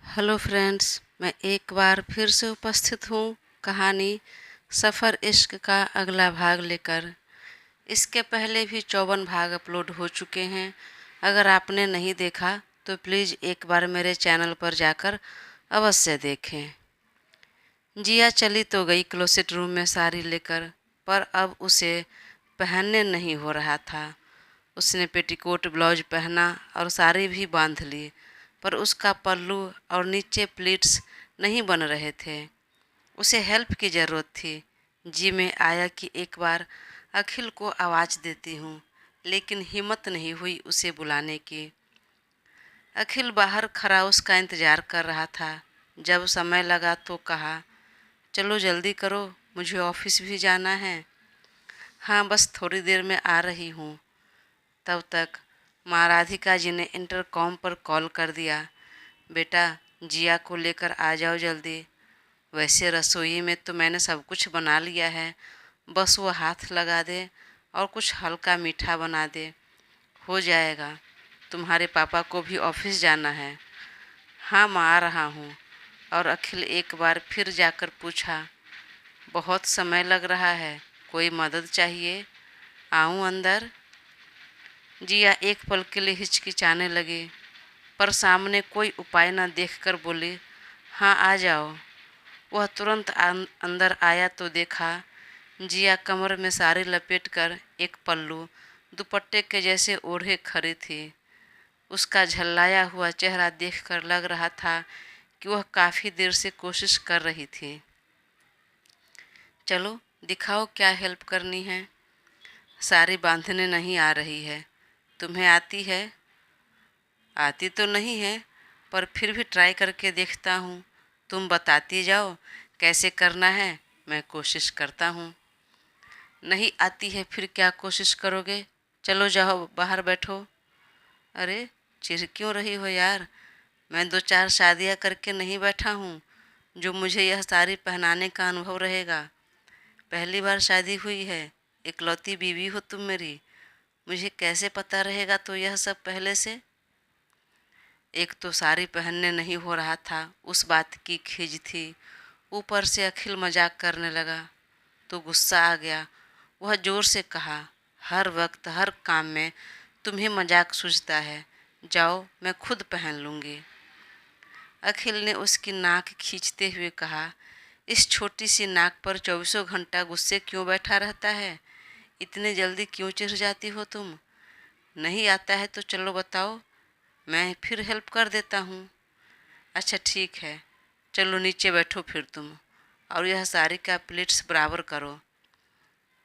Hello friends, मैं एक बार फिर से उपस्थित हूँ कहानी सफ़र इश्क का अगला भाग लेकर। इसके पहले भी 54 भाग अपलोड हो चुके हैं। अगर आपने नहीं देखा तो प्लीज़ एक बार मेरे चैनल पर जाकर अवश्य देखें। जिया चली तो गई क्लोसेट रूम में साड़ी लेकर, पर अब उसे पहनने नहीं हो रहा था। उसने पेटीकोट ब्लाउज पहना और साड़ी भी बांध ली, पर उसका पल्लू और नीचे प्लीट्स नहीं बन रहे थे। उसे हेल्प की ज़रूरत थी। जी में आया कि एक बार अखिल को आवाज़ देती हूँ, लेकिन हिम्मत नहीं हुई उसे बुलाने की। अखिल बाहर खड़ा उसका इंतज़ार कर रहा था। जब समय लगा तो कहा, चलो जल्दी करो, मुझे ऑफिस भी जाना है। हाँ, बस थोड़ी देर में आ रही हूँ। तब तक माँ राधिका जी ने इंटरकॉम पर कॉल कर दिया, बेटा जिया को लेकर आ जाओ जल्दी। वैसे रसोई में तो मैंने सब कुछ बना लिया है, बस वो हाथ लगा दे और कुछ हल्का मीठा बना दे, हो जाएगा। तुम्हारे पापा को भी ऑफिस जाना है। हाँ माँ, आ रहा हूँ। और अखिल एक बार फिर जाकर पूछा, बहुत समय लग रहा है, कोई मदद चाहिए? आऊँ अंदर? जिया एक पल के लिए हिचकिचाने लगी, पर सामने कोई उपाय न देखकर बोली, हाँ आ जाओ। वह तुरंत अंदर आया तो देखा जिया कमर में साड़ी लपेटकर एक पल्लू दुपट्टे के जैसे ओढ़े खड़ी थी। उसका झल्लाया हुआ चेहरा देखकर लग रहा था कि वह काफ़ी देर से कोशिश कर रही थी। चलो दिखाओ क्या हेल्प करनी है। साड़ी बांधने नहीं आ रही है, तुम्हें आती है? आती तो नहीं है, पर फिर भी ट्राई करके देखता हूँ। तुम बताती जाओ कैसे करना है, मैं कोशिश करता हूँ। नहीं आती है फिर क्या कोशिश करोगे? चलो जाओ बाहर बैठो। अरे चिढ़ क्यों रही हो यार? मैं 2-4 शादियाँ करके नहीं बैठा हूँ जो मुझे यह साड़ी पहनाने का अनुभव रहेगा। पहली बार शादी हुई है, इकलौती बीवी हो तुम मेरी, मुझे कैसे पता रहेगा तो यह सब पहले से? एक तो साड़ी पहनने नहीं हो रहा था, उस बात की खीज थी, ऊपर से अखिल मजाक करने लगा तो गुस्सा आ गया। वह जोर से कहा, हर वक्त हर काम में तुम्हें मजाक सूझता है, जाओ मैं खुद पहन लूँगी। अखिल ने उसकी नाक खींचते हुए कहा, इस छोटी सी नाक पर 24 घंटा गुस्से क्यों बैठा रहता है? इतने जल्दी क्यों चिढ़ जाती हो तुम? नहीं आता है तो चलो बताओ, मैं फिर हेल्प कर देता हूँ। अच्छा ठीक है, चलो नीचे बैठो फिर तुम, और यह साड़ी का प्लेट्स बराबर करो।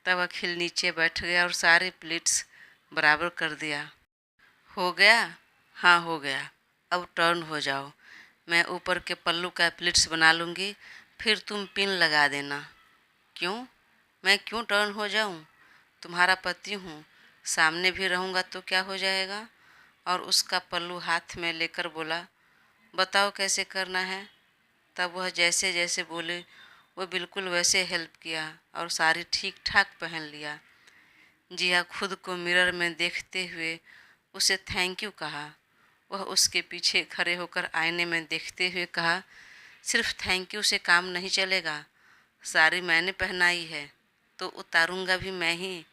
तब अखिल नीचे बैठ गया और सारे प्लेट्स बराबर कर दिया। हो गया? हाँ हो गया। अब टर्न हो जाओ, मैं ऊपर के पल्लू का प्लेट्स बना लूँगी, फिर तुम पिन लगा देना। क्यों? मैं क्यों टर्न हो जाऊँ? तुम्हारा पति हूँ, सामने भी रहूँगा तो क्या हो जाएगा? और उसका पल्लू हाथ में लेकर बोला, बताओ कैसे करना है। तब वह जैसे जैसे बोले वो बिल्कुल वैसे हेल्प किया और साड़ी ठीक ठाक पहन लिया। जिया खुद को मिरर में देखते हुए उसे थैंक यू कहा। वह उसके पीछे खड़े होकर आईने में देखते हुए कहा, सिर्फ थैंक यू से काम नहीं चलेगा, साड़ी मैंने पहनाई है तो उतारूंगा भी मैं ही,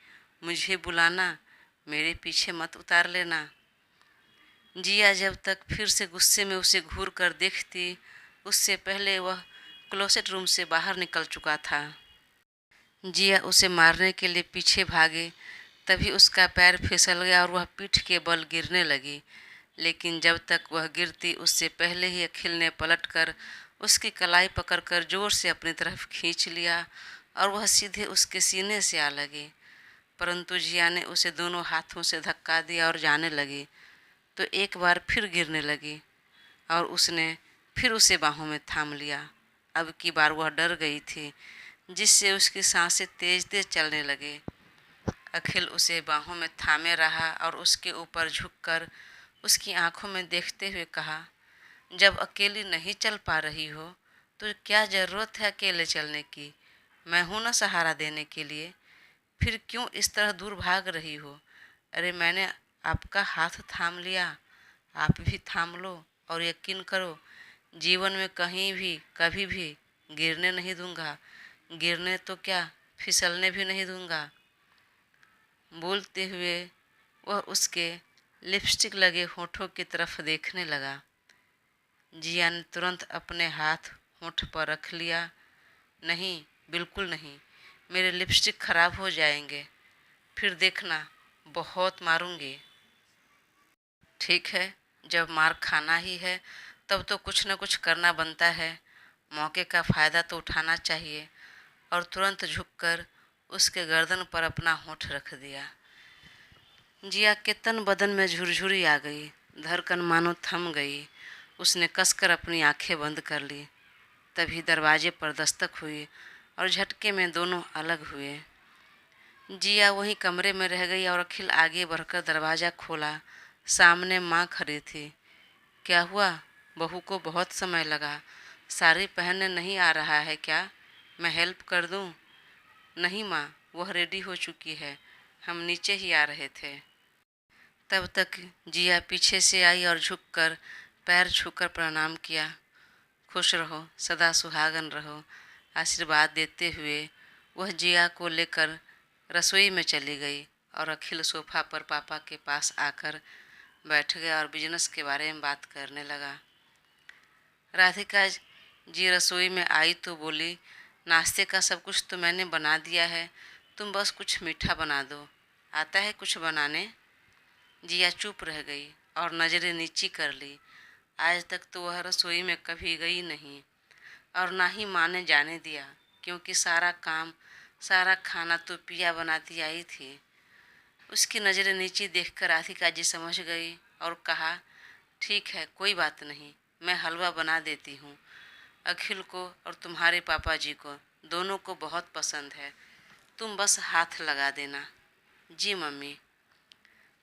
मुझे बुलाना, मेरे पीछे मत उतार लेना। जिया जब तक फिर से गुस्से में उसे घूर कर देखती, उससे पहले वह क्लोसेट रूम से बाहर निकल चुका था। जिया उसे मारने के लिए पीछे भागे, तभी उसका पैर फिसल गया और वह पीठ के बल गिरने लगी। लेकिन जब तक वह गिरती उससे पहले ही अखिल ने पलटकर उसकी कलाई पकड़कर जोर से अपनी तरफ खींच लिया और वह सीधे उसके सीने से आ लगी। परंतु जिया ने उसे दोनों हाथों से धक्का दिया और जाने लगी तो एक बार फिर गिरने लगी और उसने फिर उसे बाहों में थाम लिया। अब की बार वह डर गई थी, जिससे उसकी सांसें तेज तेज चलने लगे। अखिल उसे बाहों में थामे रहा और उसके ऊपर झुककर उसकी आंखों में देखते हुए कहा, जब अकेली नहीं चल पा रही हो तो क्या ज़रूरत है अकेले चलने की? मैं हूं ना सहारा देने के लिए, फिर क्यों इस तरह दूर भाग रही हो? अरे मैंने आपका हाथ थाम लिया, आप भी थाम लो और यकीन करो जीवन में कहीं भी कभी भी गिरने नहीं दूंगा। गिरने तो क्या, फिसलने भी नहीं दूंगा। बोलते हुए वह उसके लिपस्टिक लगे होठों की तरफ देखने लगा। जिया ने तुरंत अपने हाथ होठ पर रख लिया। नहीं, बिल्कुल नहीं, मेरे लिपस्टिक खराब हो जाएंगे, फिर देखना, बहुत मारूंगी। ठीक है, जब मार खाना ही है तब तो कुछ न कुछ करना बनता है। मौके का फ़ायदा तो उठाना चाहिए। और तुरंत झुककर उसके गर्दन पर अपना होठ रख दिया। जिया के तन बदन में झुरझुरी आ गई, धड़कन मानो थम गई। उसने कसकर अपनी आंखें बंद कर ली। तभी दरवाजे पर दस्तक हुई और झटके में दोनों अलग हुए। जिया वहीं कमरे में रह गई और अखिल आगे बढ़कर दरवाज़ा खोला। सामने माँ खड़ी थी। क्या हुआ? बहू को बहुत समय लगा। साड़ी पहनने नहीं आ रहा है क्या? मैं हेल्प कर दूँ? नहीं माँ, वह रेडी हो चुकी है, हम नीचे ही आ रहे थे। तब तक जिया पीछे से आई और झुककर पैर छूकर प्रणाम किया। खुश रहो, सदा सुहागन रहो, आशीर्वाद देते हुए वह जिया को लेकर रसोई में चली गई और अखिल सोफा पर पापा के पास आकर बैठ गया और बिजनेस के बारे में बात करने लगा। राधिका जी रसोई में आई तो बोली, नाश्ते का सब कुछ तो मैंने बना दिया है, तुम बस कुछ मीठा बना दो। आता है कुछ बनाने? जिया चुप रह गई और नज़रें नीची कर ली। आज तक तो वह रसोई में कभी गई नहीं और ना ही माँ ने जाने दिया, क्योंकि सारा काम, सारा खाना तो पिया बनाती आई थी। उसकी नज़रें नीची देखकर राधिका जी समझ गई और कहा, ठीक है, कोई बात नहीं, मैं हलवा बना देती हूँ। अखिल को और तुम्हारे पापा जी को दोनों को बहुत पसंद है, तुम बस हाथ लगा देना। जी मम्मी।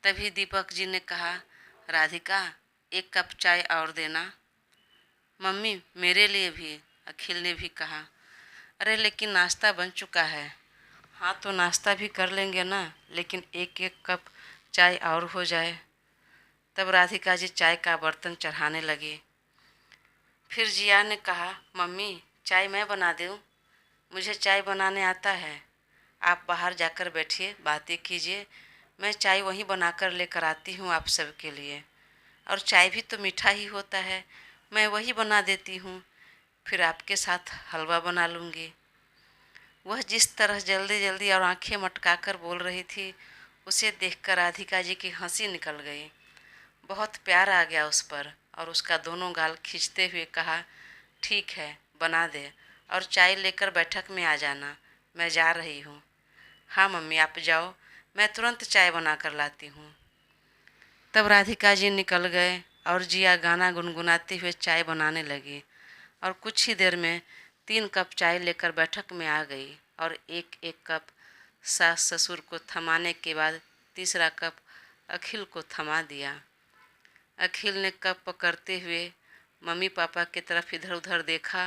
तभी दीपक जी ने कहा, राधिका, एक कप चाय और देना। मम्मी, मेरे लिए भी, अखिल ने भी कहा। अरे लेकिन नाश्ता बन चुका है। हाँ तो नाश्ता भी कर लेंगे ना, लेकिन एक एक कप चाय और हो जाए। तब राधिका जी चाय का बर्तन चढ़ाने लगी। फिर जिया ने कहा, मम्मी, चाय मैं बना दूँ? मुझे चाय बनाने आता है। आप बाहर जाकर बैठिए, बातें कीजिए, मैं चाय वहीं बनाकर लेकर आती हूँ आप सबके लिए। और चाय भी तो मीठा ही होता है, मैं वही बना देती हूँ, फिर आपके साथ हलवा बना लूँगी। वह जिस तरह जल्दी जल्दी और आंखें मटकाकर बोल रही थी, उसे देखकर राधिका जी की हंसी निकल गई। बहुत प्यार आ गया उस पर और उसका दोनों गाल खींचते हुए कहा, ठीक है, बना दे और चाय लेकर बैठक में आ जाना, मैं जा रही हूँ। हाँ मम्मी, आप जाओ, मैं तुरंत चाय बना कर लाती हूँ। तब राधिका जी निकल गए और जिया गाना गुनगुनाते हुए चाय बनाने लगी और कुछ ही देर में 3 कप चाय लेकर बैठक में आ गई और एक एक कप सास ससुर को थमाने के बाद तीसरा कप अखिल को थमा दिया। अखिल ने कप पकड़ते हुए मम्मी पापा की तरफ इधर उधर देखा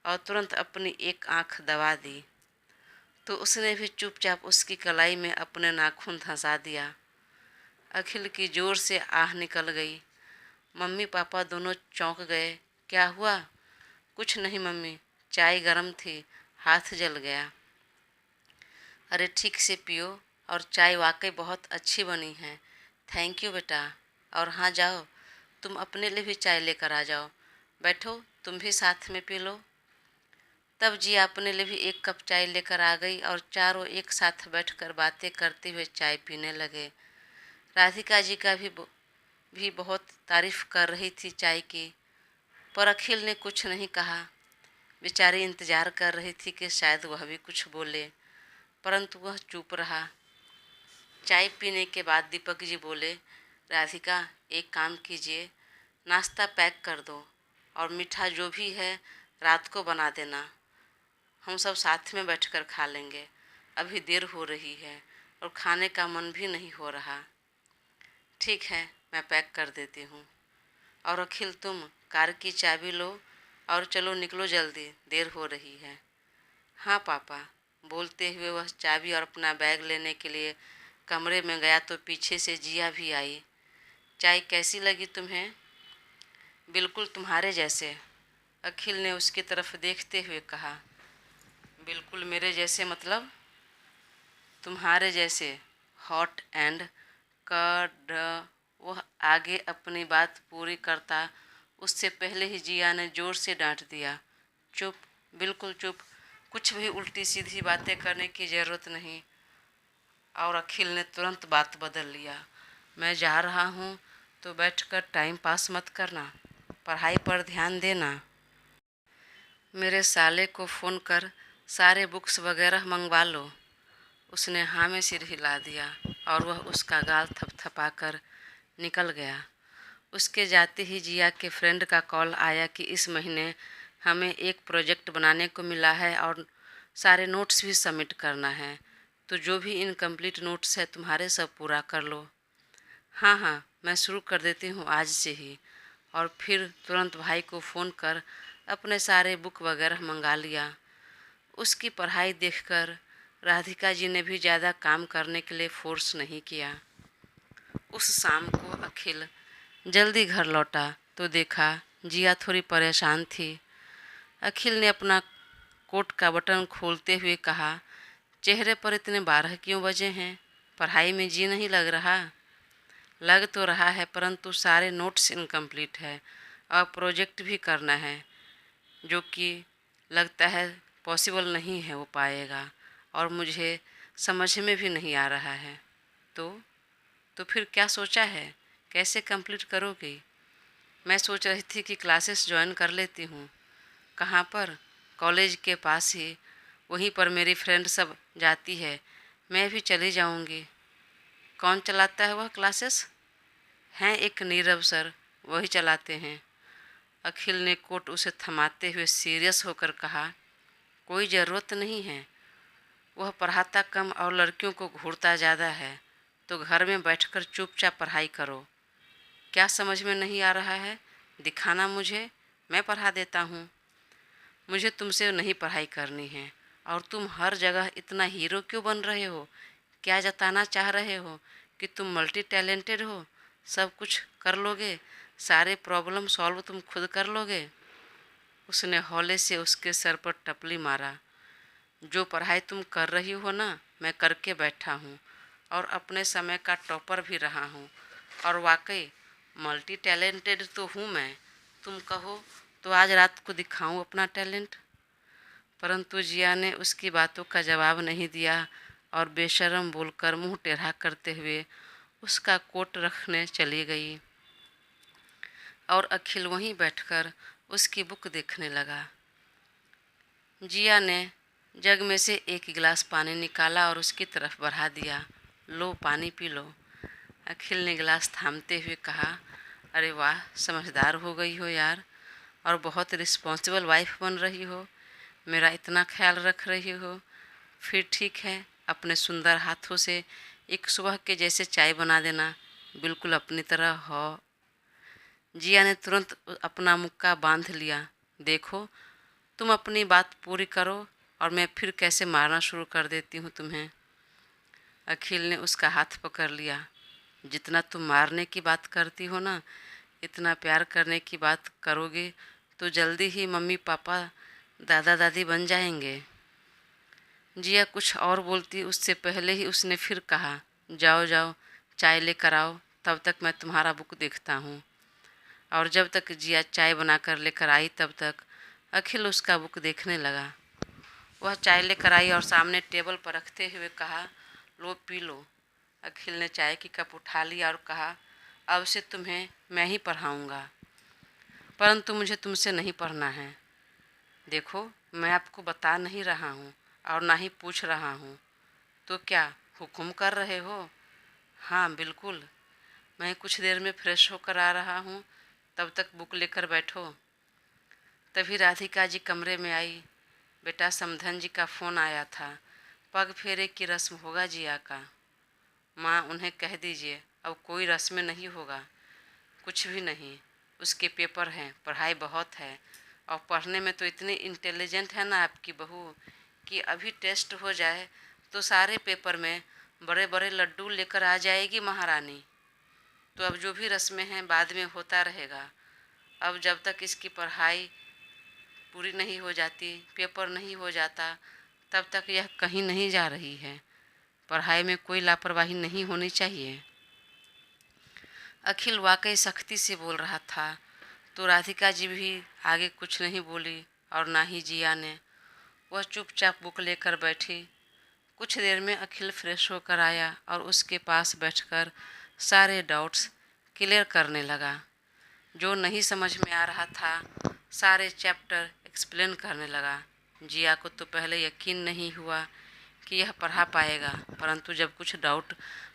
और तुरंत अपनी एक आंख दबा दी, तो उसने भी चुपचाप उसकी कलाई में अपने नाखून धंसा दिया। अखिल की जोर से आह निकल गई। मम्मी पापा दोनों चौंक गए। क्या हुआ? कुछ नहीं मम्मी, चाय गर्म थी, हाथ जल गया। अरे ठीक से पियो, और चाय वाकई बहुत अच्छी बनी है। थैंक यू बेटा। और हाँ जाओ, तुम अपने लिए भी चाय लेकर आ जाओ, बैठो, तुम भी साथ में पी लो। तब जी अपने लिए भी एक कप चाय लेकर आ गई और चारों एक साथ बैठकर बातें करते हुए चाय पीने लगे। राधिका जी का भी बहुत तारीफ कर रही थी चाय की, पर अखिल ने कुछ नहीं कहा। बेचारी इंतजार कर रही थी कि शायद वह भी कुछ बोले, परंतु वह चुप रहा। चाय पीने के बाद दीपक जी बोले, राधिका, एक काम कीजिए, नाश्ता पैक कर दो और मीठा जो भी है रात को बना देना, हम सब साथ में बैठकर खा लेंगे। अभी देर हो रही है और खाने का मन भी नहीं हो रहा। ठीक है, मैं पैक कर देती हूँ। और अखिल, तुम कार की चाबी लो और चलो, निकलो जल्दी, देर हो रही है। हाँ पापा। बोलते हुए वह चाबी और अपना बैग लेने के लिए कमरे में गया तो पीछे से जिया भी आई। चाय कैसी लगी तुम्हें? बिल्कुल तुम्हारे जैसे, अखिल ने उसकी तरफ देखते हुए कहा, बिल्कुल मेरे जैसे, मतलब तुम्हारे जैसे हॉट एंड कर्ड। वह आगे अपनी बात पूरी करता उससे पहले ही जिया ने जोर से डांट दिया, चुप, बिल्कुल चुप, कुछ भी उल्टी सीधी बातें करने की ज़रूरत नहीं। और अखिल ने तुरंत बात बदल लिया, मैं जा रहा हूँ तो बैठकर टाइम पास मत करना, पढ़ाई पर ध्यान देना। मेरे साले को फ़ोन कर सारे बुक्स वगैरह मंगवा लो। उसने हाँ में सिर हिला दिया और वह उसका गाल थपथपा कर निकल गया। उसके जाते ही जिया के फ्रेंड का कॉल आया कि इस महीने हमें एक प्रोजेक्ट बनाने को मिला है और सारे नोट्स भी सबमिट करना है, तो जो भी इनकम्प्लीट नोट्स है तुम्हारे सब पूरा कर लो। हाँ हाँ, मैं शुरू कर देती हूँ आज से ही। और फिर तुरंत भाई को फ़ोन कर अपने सारे बुक वगैरह मंगा लिया। उसकी पढ़ाई देखकर राधिका जी ने भी ज़्यादा काम करने के लिए फोर्स नहीं किया। उस शाम को अखिल जल्दी घर लौटा तो देखा जिया थोड़ी परेशान थी। अखिल ने अपना कोट का बटन खोलते हुए कहा, चेहरे पर इतने 12 क्यों बजे हैं? पढ़ाई में जी नहीं लग रहा? लग तो रहा है, परंतु सारे नोट्स इनकम्प्लीट है और प्रोजेक्ट भी करना है, जो कि लगता है पॉसिबल नहीं है हो पाएगा, और मुझे समझ में भी नहीं आ रहा है। तो फिर क्या सोचा है, कैसे कंप्लीट करोगी? मैं सोच रही थी कि क्लासेस ज्वाइन कर लेती हूँ। कहाँ पर? कॉलेज के पास ही, वहीं पर मेरी फ्रेंड सब जाती है, मैं भी चली जाऊँगी। कौन चलाता है वह क्लासेस? हैं एक नीरव सर, वही चलाते हैं। अखिल ने कोट उसे थमाते हुए सीरियस होकर कहा, कोई ज़रूरत नहीं है, वह पढ़ाता कम और लड़कियों को घूरता ज़्यादा है, तो घर में बैठकर चुपचाप पढ़ाई करो। क्या समझ में नहीं आ रहा है? दिखाना मुझे, मैं पढ़ा देता हूँ। मुझे तुमसे नहीं पढ़ाई करनी है। और तुम हर जगह इतना हीरो क्यों बन रहे हो? क्या जताना चाह रहे हो कि तुम मल्टी टैलेंटेड हो, सब कुछ कर लोगे, सारे प्रॉब्लम सॉल्व तुम खुद कर लोगे? उसने हौले से उसके सर पर टपली मारा। जो पढ़ाई तुम कर रही हो ना, मैं करके बैठा हूँ और अपने समय का टॉपर भी रहा हूँ, और वाकई मल्टी टैलेंटेड तो हूँ मैं। तुम कहो तो आज रात को दिखाऊं अपना टैलेंट। परंतु जिया ने उसकी बातों का जवाब नहीं दिया और बेशर्म बोलकर मुंह टेढ़ा करते हुए उसका कोट रखने चली गई। और अखिल वहीं बैठकर उसकी बुक देखने लगा। जिया ने जग में से एक गिलास पानी निकाला और उसकी तरफ बढ़ा दिया, लो पानी पी लो। अखिल ने गिलास थामते हुए कहा, अरे वाह, समझदार हो गई हो यार, और बहुत रिस्पॉन्सिबल वाइफ बन रही हो, मेरा इतना ख्याल रख रही हो। फिर ठीक है, अपने सुंदर हाथों से एक सुबह के जैसे चाय बना देना, बिल्कुल अपनी तरह हो। जिया ने तुरंत अपना मुक्का बांध लिया, देखो तुम अपनी बात पूरी करो और मैं फिर कैसे मारना शुरू कर देती हूँ तुम्हें। अखिल ने उसका हाथ पकड़ लिया, जितना तुम मारने की बात करती हो ना, इतना प्यार करने की बात करोगे तो जल्दी ही मम्मी पापा दादा दादी बन जाएंगे। जिया कुछ और बोलती उससे पहले ही उसने फिर कहा, जाओ जाओ चाय लेकर आओ, तब तक मैं तुम्हारा बुक देखता हूँ। और जब तक जिया चाय बनाकर लेकर आई तब तक अखिल उसका बुक देखने लगा। वह चाय लेकर आई और सामने टेबल पर रखते हुए कहा, लो पी लो। अखिल ने चाय की कप उठा लिया और कहा, अब से तुम्हें मैं ही पढ़ाऊँगा, परंतु मुझे तुमसे नहीं पढ़ना है। देखो मैं आपको बता नहीं रहा हूँ और ना ही पूछ रहा हूँ, तो क्या हुक्म कर रहे हो? हाँ बिल्कुल, मैं कुछ देर में फ्रेश होकर आ रहा हूँ, तब तक बुक लेकर बैठो। तभी राधिका जी कमरे में आई। बेटा समधन जी का फ़ोन आया था, पग फेरे की रस्म होगा जिया का। माँ उन्हें कह दीजिए अब कोई रस्म नहीं होगा, कुछ भी नहीं। उसके पेपर हैं, पढ़ाई बहुत है, और पढ़ने में तो इतनी इंटेलिजेंट है ना आपकी बहू कि अभी टेस्ट हो जाए तो सारे पेपर में बड़े बड़े लड्डू लेकर आ जाएगी महारानी। तो अब जो भी रस्में हैं बाद में होता रहेगा। अब जब तक इसकी पढ़ाई पूरी नहीं हो जाती, पेपर नहीं हो जाता, तब तक यह कहीं नहीं जा रही है। पढ़ाई में कोई लापरवाही नहीं होनी चाहिए। अखिल वाकई सख्ती से बोल रहा था, तो राधिका जी भी आगे कुछ नहीं बोली और ना ही जिया ने। वह चुपचाप बुक लेकर बैठी। कुछ देर में अखिल फ्रेश होकर आया और उसके पास बैठकर सारे डाउट्स क्लियर करने लगा। जो नहीं समझ में आ रहा था सारे चैप्टर एक्सप्लेन करने लगा। जिया को तो पहले यकीन नहीं हुआ कि यह पढ़ा पाएगा, परंतु जब कुछ डाउट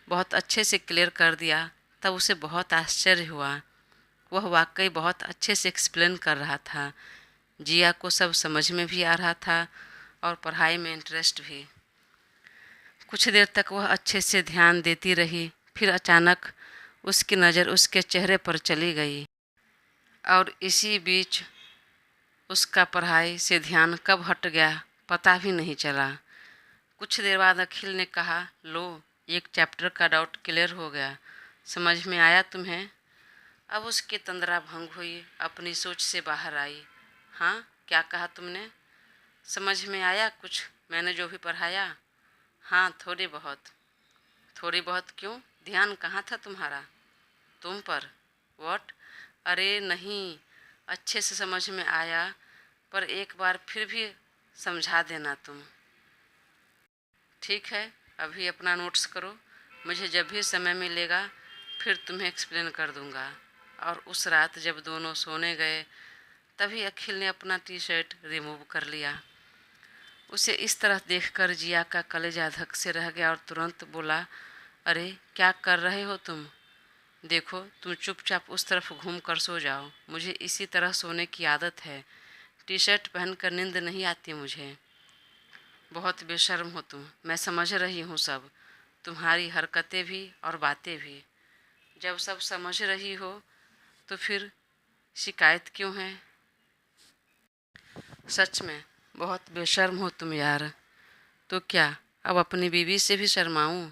बहुत अच्छे से क्लियर कर दिया तब उसे बहुत आश्चर्य हुआ। वह वाकई बहुत अच्छे से एक्सप्लेन कर रहा था। जिया को सब समझ में भी आ रहा था और पढ़ाई में इंटरेस्ट भी। कुछ देर तक वह अच्छे से ध्यान देती रही, फिर अचानक उसकी नज़र उसके चेहरे पर चली गई और इसी बीच उसका पढ़ाई से ध्यान कब हट गया पता भी नहीं चला। कुछ देर बाद अखिल ने कहा, लो, एक चैप्टर का डाउट क्लियर हो गया, समझ में आया तुम्हें? अब उसकी तंद्रा भंग हुई, अपनी सोच से बाहर आई। हाँ, क्या कहा तुमने? समझ में आया कुछ मैंने जो भी पढ़ाया? हाँ, थोड़ी बहुत। थोड़ी बहुत क्यों? ध्यान कहाँ था तुम्हारा? तुम पर। व्हाट? अरे नहीं, अच्छे से समझ में आया, पर एक बार फिर भी समझा देना तुम। ठीक है, अभी अपना नोट्स करो, मुझे जब भी समय मिलेगा फिर तुम्हें एक्सप्लेन कर दूंगा। और उस रात जब दोनों सोने गए तभी अखिल ने अपना टी शर्ट रिमूव कर लिया। उसे इस तरह देखकर जिया का कलेजा धक से रह गया और तुरंत बोला, अरे क्या कर रहे हो तुम? देखो, तुम चुपचाप उस तरफ घूम कर सो जाओ, मुझे इसी तरह सोने की आदत है। टी शर्ट पहनकर नींद नहीं आती मुझे। बहुत बेशर्म हो तुम, मैं समझ रही हूँ सब, तुम्हारी हरकतें भी और बातें भी। जब सब समझ रही हो तो फिर शिकायत क्यों है? सच में बहुत बेशर्म हो तुम यार। तो क्या अब अपनी बीवी से भी शर्माऊँ?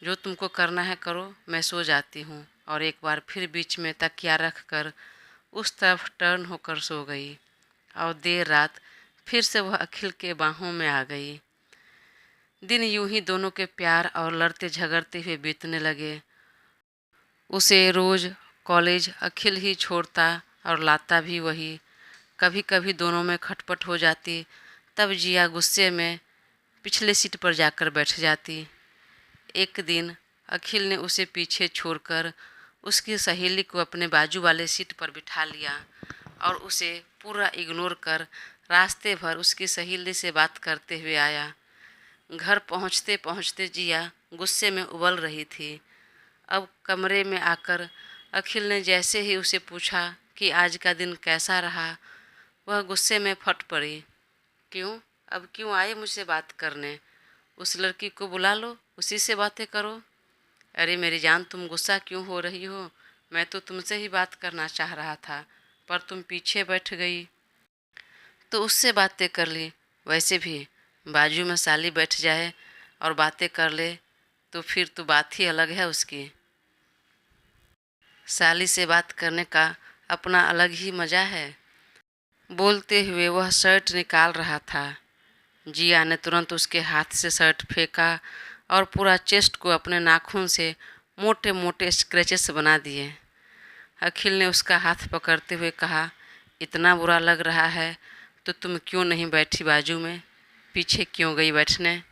जो तुमको करना है करो, मैं सो जाती हूँ। और एक बार फिर बीच में तकिया रख कर उस तरफ टर्न होकर सो गई और देर रात फिर से वह अखिल के बाहों में आ गई। दिन यूं ही दोनों के प्यार और लड़ते झगड़ते हुए बीतने लगे। उसे रोज़ कॉलेज अखिल ही छोड़ता और लाता भी वही। कभी कभी दोनों में खटपट हो जाती, तब जिया गुस्से में पिछले सीट पर जाकर बैठ जाती। एक दिन अखिल ने उसे पीछे छोड़कर उसकी सहेली को अपने बाजू वाले सीट पर बिठा लिया और उसे पूरा इग्नोर कर रास्ते भर उसकी सहेली से बात करते हुए आया। घर पहुंचते पहुंचते जिया गुस्से में उबल रही थी। अब कमरे में आकर अखिल ने जैसे ही उसे पूछा कि आज का दिन कैसा रहा, वह गुस्से में फट पड़ी। क्यों? अब क्यों आए मुझसे बात करने? उस लड़की को बुला लो, उसी से बातें करो। अरे मेरी जान, तुम गुस्सा क्यों हो रही हो? मैं तो तुमसे ही बात करना चाह रहा था, पर तुम पीछे बैठ गई तो उससे बातें कर ली। वैसे भी बाजू में साली बैठ जाए और बातें कर ले तो फिर तो बात ही अलग है उसकी। साली से बात करने का अपना अलग ही मज़ा है। बोलते हुए वह शर्ट निकाल रहा था। जिया ने तुरंत उसके हाथ से शर्ट फेंका और पूरा चेस्ट को अपने नाखून से मोटे मोटे स्क्रैचेस बना दिए। अखिल ने उसका हाथ पकड़ते हुए कहा, इतना बुरा लग रहा है तो तुम क्यों नहीं बैठी बाजू में? पीछे क्यों गई बैठने?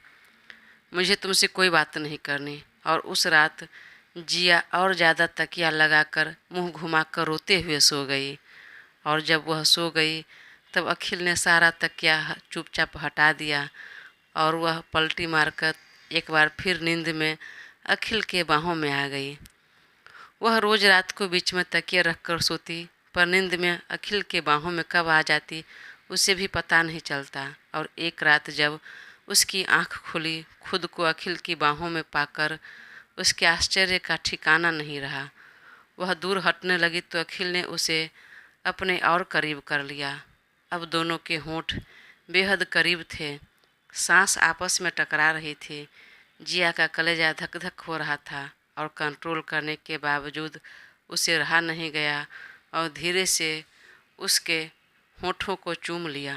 मुझे तुमसे कोई बात नहीं करनी। और उस रात जिया और ज़्यादा तकिया लगाकर मुंह घुमाकर रोते हुए सो गई। और जब वह सो गई तब अखिल ने सारा तकिया चुपचाप हटा दिया और वह पलटी मारकर एक बार फिर नींद में अखिल के बाहों में आ गई। वह रोज़ रात को बीच में तकिया रख कर सोती, पर नींद में अखिल के बाहों में कब आ जाती उसे भी पता नहीं चलता। और एक रात जब उसकी आंख खुली, खुद को अखिल की बाहों में पाकर उसके आश्चर्य का ठिकाना नहीं रहा। वह दूर हटने लगी तो अखिल ने उसे अपने और करीब कर लिया। अब दोनों के होंठ बेहद करीब थे, सांस आपस में टकरा रही थी। जिया का कलेजा धक धक हो रहा था और कंट्रोल करने के बावजूद उसे रहा नहीं गया और धीरे से उसके होठों को चूम लिया।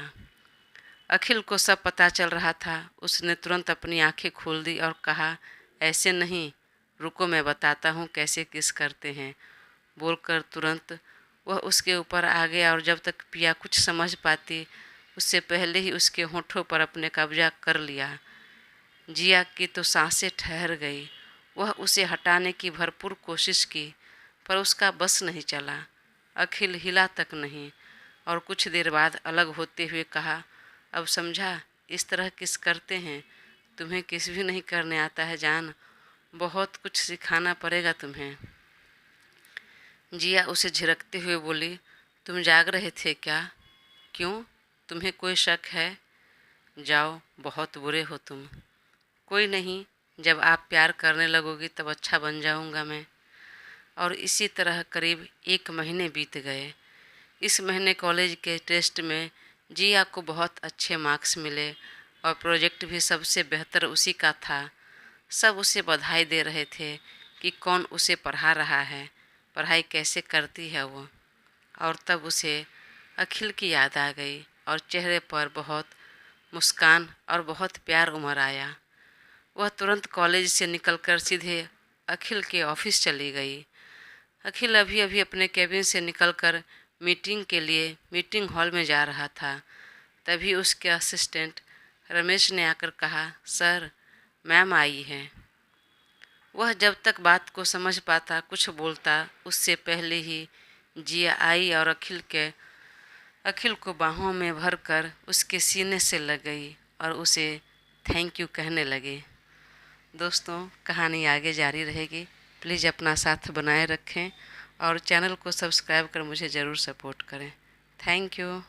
अखिल को सब पता चल रहा था। उसने तुरंत अपनी आंखें खोल दी और कहा, ऐसे नहीं, रुको मैं बताता हूँ कैसे किस करते हैं। बोलकर तुरंत वह उसके ऊपर आ गया और जब तक पिया कुछ समझ पाती उससे पहले ही उसके होठों पर अपने कब्जा कर लिया। जिया की तो सांसें ठहर गई। वह उसे हटाने की भरपूर कोशिश की पर उसका बस नहीं चला। अखिल हिला तक नहीं और कुछ देर बाद अलग होते हुए कहा, अब समझा इस तरह किस करते हैं। तुम्हें किस भी नहीं करने आता है जान, बहुत कुछ सिखाना पड़ेगा तुम्हें। जिया उसे झिड़कते हुए बोली, तुम जाग रहे थे क्या? क्यों, तुम्हें कोई शक है? जाओ, बहुत बुरे हो तुम। कोई नहीं, जब आप प्यार करने लगोगी तब अच्छा बन जाऊंगा मैं। और इसी तरह करीब 1 महीने बीत गए। इस महीने कॉलेज के टेस्ट में जिया को बहुत अच्छे मार्क्स मिले और प्रोजेक्ट भी सबसे बेहतर उसी का था। सब उसे बधाई दे रहे थे कि कौन उसे पढ़ा रहा है, पढ़ाई कैसे करती है वो। और तब उसे अखिल की याद आ गई और चेहरे पर बहुत मुस्कान और बहुत प्यार उमड़ आया। वह तुरंत कॉलेज से निकलकर सीधे अखिल के ऑफिस चली गई। अखिल अभी अभी अपने केबिन से निकलकर मीटिंग के लिए मीटिंग हॉल में जा रहा था। तभी उसके असिस्टेंट रमेश ने आकर कहा, सर, मैम आई हैं। वह जब तक बात को समझ पाता कुछ बोलता उससे पहले ही जिया आई और अखिल को बाहों में भरकर उसके सीने से लग गई और उसे थैंक यू कहने लगी। दोस्तों, कहानी आगे जारी रहेगी। प्लीज़ अपना साथ बनाए रखें और चैनल को सब्सक्राइब कर मुझे ज़रूर सपोर्ट करें। Thank you.